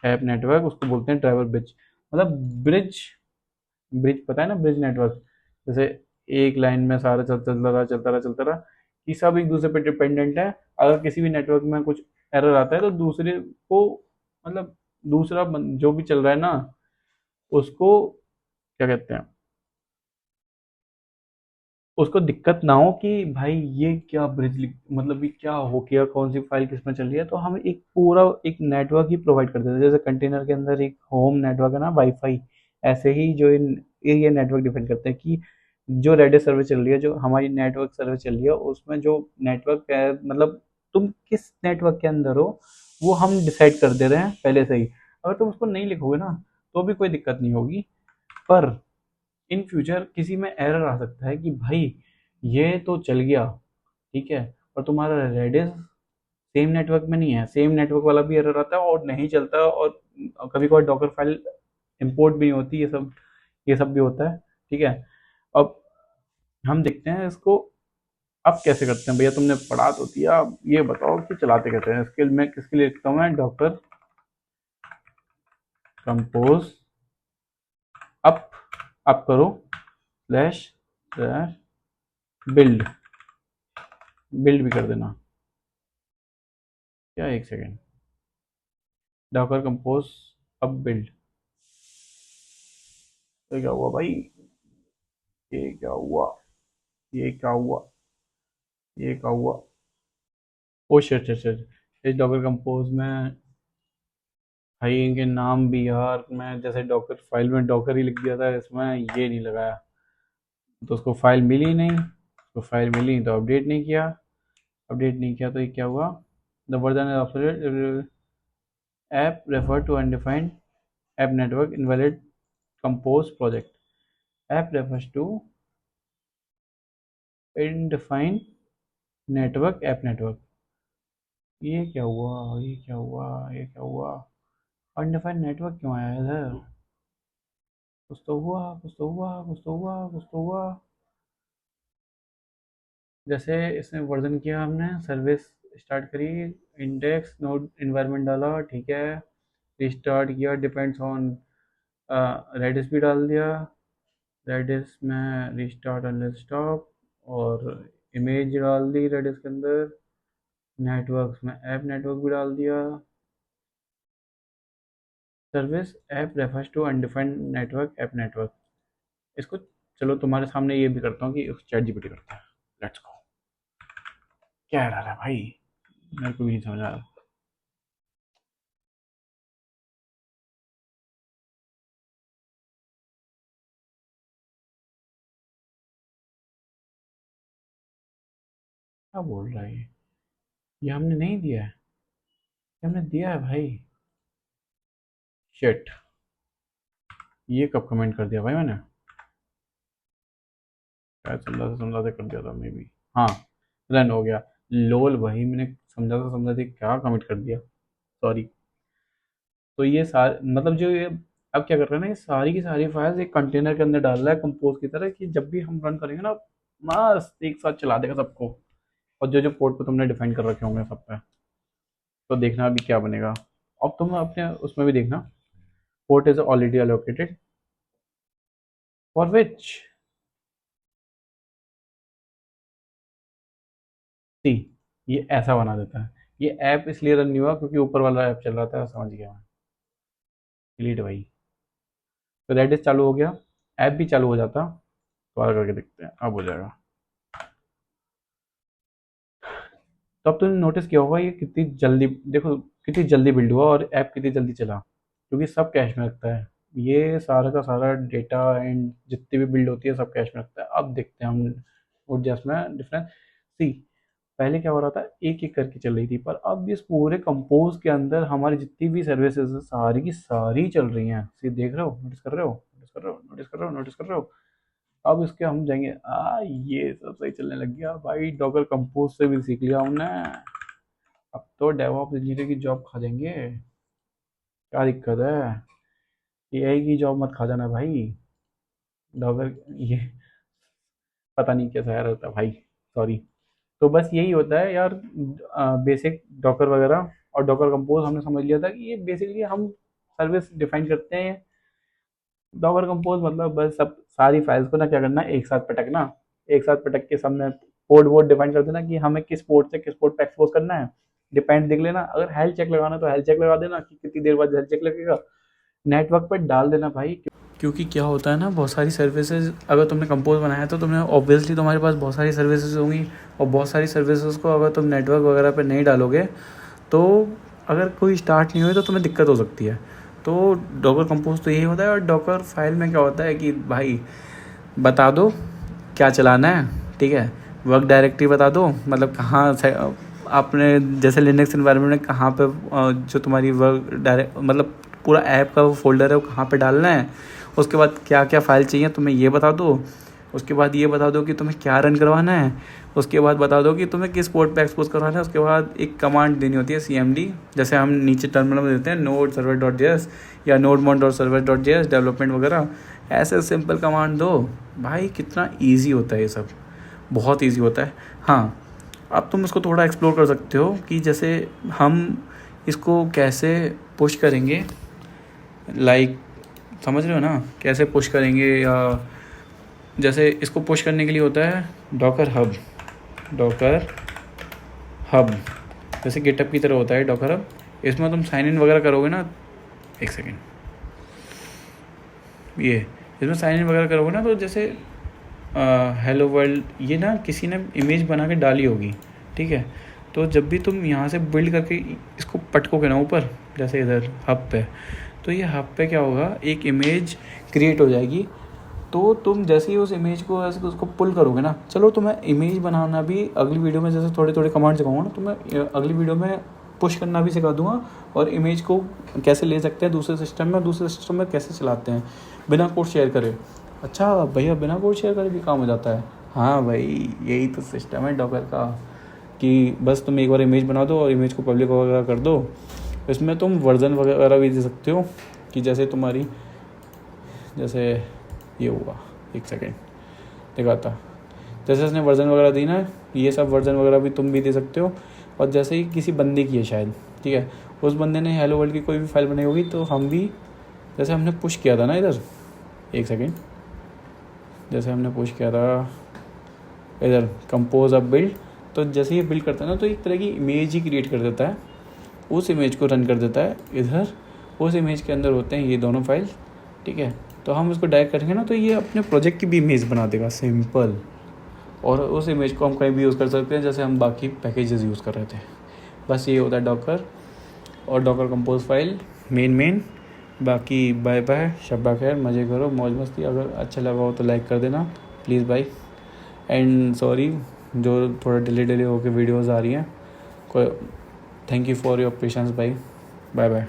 ऐप नेटवर्क, उसको बोलते हैं ड्राइवर ब्रिज। मतलब ब्रिज, ब्रिज पता है ना, ब्रिज नेटवर्क। जैसे एक लाइन में सारा चलता रहा कि सब एक दूसरे पे डिपेंडेंट है। अगर किसी भी नेटवर्क में कुछ एरर आता है तो दूसरे को, मतलब जो भी चल रहा है ना, उसको क्या कहते हैं, उसको दिक्कत ना हो कि भाई ये क्या मतलब ये क्या हो गया, कौन सी फाइल किस में चल रही है। तो हम एक पूरा एक नेटवर्क ही प्रोवाइड कर देते हैं। जैसे कंटेनर के अंदर एक होम नेटवर्क है ना, वाईफाई, ऐसे ही जो इन ये नेटवर्क डिपेंड करते हैं कि जो रेडियो सर्विस चल रही है, जो हमारी नेटवर्क सर्विस चल रही है, उसमें जो नेटवर्क है, मतलब तुम किस नेटवर्क के अंदर हो वो हम डिसाइड कर दे रहे हैं पहले से ही। अगर तुम उसको नहीं लिखोगे ना तो भी कोई दिक्कत नहीं होगी, पर इन फ्यूचर किसी में एरर आ सकता है कि भाई ये तो चल गया, ठीक है, और तुम्हारा रेडिस सेम नेटवर्क में नहीं है, सेम नेटवर्क वाला भी एरर आता है और नहीं चलता, और कभी कभार डॉकर फाइल इंपोर्ट भी नहीं होती, ये सब भी होता है, ठीक है। अब हम देखते हैं इसको अब कैसे करते हैं। भैया तुमने पढ़ा तो दिया, अब ये बताओ कि चलाते कैसे हैं। इसके मैं किसके लिए लिखता हूँ, मैं डॉक्टर कंपोज अप, अप करो स्लैश बिल्ड, बिल्ड भी कर देना क्या, 1 सेकेंड, डॉकर कंपोज अब बिल्ड। ये क्या हुआ भाई, ये क्या हुआ, ये क्या हुआ, ये क्या हुआ, ओ शिट शिट शिट। इस डॉकर कंपोज में भाई इनके नाम भी यार, मैं जैसे डॉकर फाइल में डॉकर ही लिख दिया था, इसमें ये नहीं लगाया, तो उसको फाइल मिली नहीं, उसको फाइल मिली तो अपडेट नहीं किया तो ये क्या हुआ, the version of app refer to undefined app network invalid compose project, app refers to undefined network app network. ये क्या हुआ, ये क्या हुआ, ये क्या हुआ, अनडिफाइंड नेटवर्क क्यों आया इधर, कुछ तो हुआ, कुछ तो हुआ, कुछ तो हुआ, कुछ तो हुआ। जैसे इसमें वर्जन किया हमने, सर्विस स्टार्ट करी, इंडेक्स नोड इन्वायरमेंट डाला, ठीक है, रिस्टार्ट किया, डिपेंड्स ऑन रेडिस भी डाल दिया, रेडिस में रिस्टार्ट एंड स्टॉप, और इमेज डाल दी रेडिस के अंदर, नेटवर्क्स में ऐप नेटवर्क भी डाल दिया, service app refers to undefined network app network. इसको चलो तुम्हारे सामने ये भी करता हूँ कि चैट जीपीटी करता है, लेट्स गो। क्या एरर है भाई, मेरे को भी नहीं समझ आ रहा। क्या बोल रहा है ये हमने नहीं दिया है, ये हमने दिया है भाई, शिट। ये कब कमेंट कर दिया भाई मैंने, शायद समझाते समझाते कर दिया था मे बी। हाँ, रन हो गया। लोल भाई मैंने समझाते क्या कमिट कर दिया, सॉरी। तो ये सारे मतलब जो ये अब क्या कर रहे हैं ना, ये सारी की सारी फाइल्स एक कंटेनर के अंदर डाल रहा है कंपोज की तरह, कि जब भी हम रन करेंगे ना, मस्त एक साथ चला देगा सबको। और जो जो पोर्ट पे तुमने डिफाइन कर रखे होंगे सब पे, तो देखना अभी क्या बनेगा। अब तुम अपने उसमें भी देखना, port is already allocated for which see, ये ऐसा बना देता है। ये ऐप इसलिए रन नहीं हुआ क्योंकि ऊपर वाला ऐप चल रहा था, समझ गया मैं। डिलीट भाई। तो रेडिस चालू हो गया, ऐप भी चालू हो जाता। दोबारा करके देखते हैं, अब हो जाएगा। तो अब तुमने नोटिस किया होगा ये कितनी जल्दी, देखो कितनी जल्दी बिल्ड हुआ और ऐप कितनी जल्दी चला, क्योंकि सब कैश में रखता है। ये सारा का सारा डेटा एंड जितनी भी बिल्ड होती है सब कैश में रखता है। अब देखते हैं हम वो में डिफरेंस। सी, पहले क्या हो रहा था, एक एक करके चल रही थी, पर अब इस पूरे कंपोज के अंदर हमारी जितनी भी सर्विसेज है सारी की सारी चल रही हैं। सी, देख रहे हो, नोटिस कर रहे हो, नोटिस कर रहे हो, नोटिस कर रहे हो, नोटिस कर रहे हो। अब इसके हम जाएंगे, ये सब सही चलने लग गया भाई, डॉकर कंपोज से भी सीख लिया हमने। अब तो डेवऑप्स इंजीनियर की जॉब खा जाएंगे। क्या दिक्कत है, एआई की जॉब मत खा जाना भाई। डॉकर ये पता नहीं कैसा यार होता है भाई, सॉरी। तो बस यही होता है यार, बेसिक डॉकर वगैरह और डॉकर कंपोज हमने समझ लिया था कि ये बेसिकली हम सर्विस डिफाइन करते हैं। डॉकर कंपोज मतलब बस सब सारी फाइल्स को ना क्या करना, एक साथ पटकना, एक साथ पटक के सबने पोर्ट वोट डिफाइन कर देना कि हमें किस पोर्ट से किस पोर्ट पे एक्सपोज करना है। डिपेंड देख लेना, अगर हेल्थ चेक लगाना तो हेल्थ चेक लगा देना कि कितनी देर बाद हेल्थ चेक लगेगा। नेटवर्क पर डाल देना भाई, क्योंकि क्या होता है ना, बहुत सारी सर्विसेज अगर तुमने कंपोज बनाया है तो तुमने ऑब्वियसली तुम्हारे पास बहुत सारी सर्विसेज होंगी, और बहुत सारी सर्विसेज को अगर तुम नेटवर्क वगैरह पे नहीं डालोगे तो अगर कोई स्टार्ट नहीं हुई तो तुम्हें दिक्कत हो सकती है। तो डॉकर कंपोज तो यही होता है। और डॉकर फाइल में क्या होता है कि भाई बता दो क्या चलाना है, ठीक है, वर्क डायरेक्टरी बता दो, मतलब कहाँ से आपने जैसे लिनक्स एनवायरनमेंट में कहाँ पे जो तुम्हारी वर्क डायरेक्ट मतलब पूरा ऐप का वो फोल्डर है वो कहाँ पे डालना है। उसके बाद क्या क्या फाइल चाहिए तुम्हें ये बता दो। उसके बाद ये बता दो कि तुम्हें क्या रन करवाना है। उसके बाद बता दो कि तुम्हें किस पोर्ट पे एक्सपोज करवाना है। उसके बाद एक कमांड देनी होती है CMD, जैसे हम नीचे टर्मिनल में देते हैं नोड सर्वर डॉट जेएस या nodemon dot server dot JS development वगैरह। ऐसे सिंपल कमांड दो भाई, कितना ईजी होता है ये सब, बहुत ईजी होता है। हाँ, अब तुम इसको थोड़ा एक्सप्लोर कर सकते हो कि जैसे हम इसको कैसे पुश करेंगे, लाइक समझ रहे हो ना, कैसे पुश करेंगे। या जैसे इसको पुश करने के लिए होता है डॉकर हब, डॉकर हब जैसे गिटहब की तरह होता है डॉकर हब। इसमें तुम साइन इन वगैरह करोगे ना, एक सेकेंड, ये इसमें साइन इन वगैरह करोगे ना, तो जैसे हेलो वर्ल्ड ये ना किसी ने इमेज बना के डाली होगी, ठीक है। तो जब भी तुम यहाँ से बिल्ड करके इसको पटकोगे ना ऊपर, जैसे इधर हब पे, तो ये हब पे क्या होगा, एक इमेज क्रिएट हो जाएगी। तो तुम जैसे ही उस इमेज को ऐसे उसको पुल करोगे ना, चलो तुम्हें इमेज बनाना भी अगली वीडियो में जैसे थोड़े थोड़े कमांड सिखाऊंगा ना, तुम्हें अगली वीडियो में पुश करना भी सिखा दूंगा, और इमेज को कैसे ले सकते हैं दूसरे सिस्टम में, दूसरे सिस्टम में कैसे चलाते हैं बिना कोड शेयर करे। अच्छा भैया, बिना कोड शेयर करे भी काम हो जाता है? हाँ भाई, यही तो सिस्टम है डॉकर का, कि बस तुम एक बार इमेज बना दो और इमेज को पब्लिक वगैरह कर दो। इसमें तुम वर्जन वगैरह भी दे सकते हो, कि जैसे तुम्हारी जैसे ये हुआ, एक सेकेंड दिखाता, जैसे उसने वर्जन वगैरह दी ना, ये सब वर्जन वगैरह भी तुम भी दे सकते हो। और जैसे ही किसी बंदे की है शायद, ठीक है, उस बंदे ने हेलो वर्ल्ड की कोई भी फाइल बनाई होगी, तो हम भी जैसे हमने पुश किया था ना इधर, एक सेकेंड, जैसे हमने पुश किया था इधर कंपोज अब बिल्ड, तो जैसे ही बिल्ड करता है ना, तो एक तरह की इमेज ही क्रिएट कर देता है, उस इमेज को रन कर देता है इधर। उस इमेज के अंदर होते हैं ये दोनों फाइल, ठीक है। तो हम इसको डायरेक्ट करेंगे ना, तो ये अपने प्रोजेक्ट की भी इमेज बना देगा, सिंपल। और उस इमेज को हम कहीं भी यूज़ कर सकते हैं, जैसे हम बाकी पैकेजेस यूज़ कर रहे थे। बस ये होता है डॉकर और डॉकर कंपोज फाइल मेन। बाकी बाय बाय, शब्बा खैर, मज़े करो, मौज मस्ती। अगर अच्छा लगा हो तो लाइक कर देना प्लीज़ भाई। एंड सॉरी जो थोड़ा डिले होकर वीडियोज़ आ रही हैं, कोई, thank you for your patience भाई। Bye bye.